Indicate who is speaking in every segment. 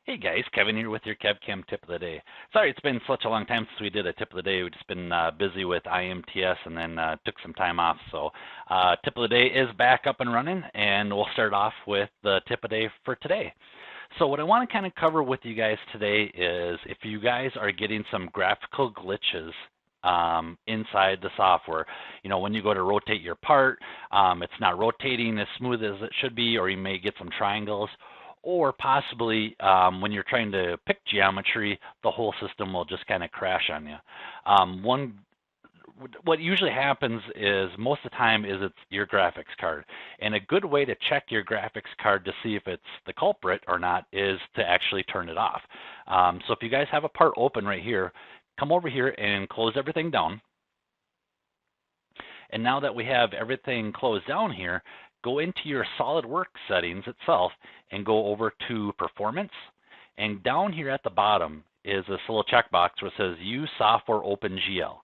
Speaker 1: Hey guys, Kevin here with your KevCAM tip of the day. Sorry it's been such a long time since we did a tip of the day. We've just been busy with IMTS and then took some time off. So tip of the day is back up and running, and we'll start off with the tip of the day for today. So what I want to kind of cover with you guys today is if you guys are getting some graphical glitches inside the software. You know, when you go to rotate your part, it's not rotating as smooth as it should be, or you may get some triangles. Or possibly when you're trying to pick geometry, the whole system will just kind of crash on you. What usually happens is most of the time is it's your graphics card. And a good way to check your graphics card to see if it's the culprit or not is to actually turn it off. So if you guys have a part open right here, come over here and close everything down. And now that we have everything closed down here, go into your SolidWorks settings itself and go over to Performance. And down here at the bottom is this little checkbox where it says Use Software OpenGL.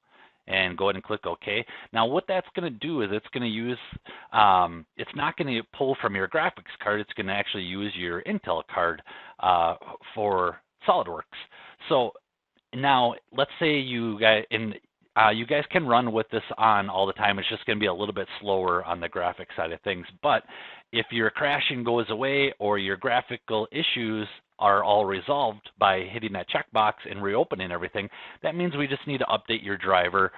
Speaker 1: And go ahead and click OK. Now what that's going to do is it's going to use, it's not going to pull from your graphics card, it's going to actually use your Intel card for SolidWorks. So now let's say you guys can run with this on all the time. It's just going to be a little bit slower on the graphic side of things. But if your crashing goes away or your graphical issues are all resolved by hitting that checkbox and reopening everything, that means we just need to update your driver,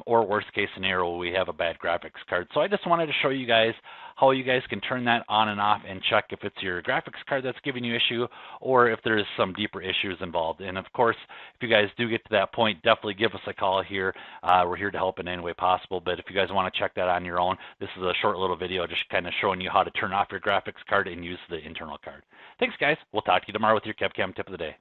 Speaker 1: or worst case scenario, we have a bad graphics card. So I just wanted to show you guys how you guys can turn that on and off and check if it's your graphics card that's giving you issue or if there's some deeper issues involved. And of course, if you guys do get to that point, definitely give us a call here. We're here to help in any way possible. But if you guys want to check that on your own, this is a short little video just kind of showing you how to turn off your graphics card and use the internal card. Thanks, guys. We'll talk to you tomorrow with your KevCAM tip of the day.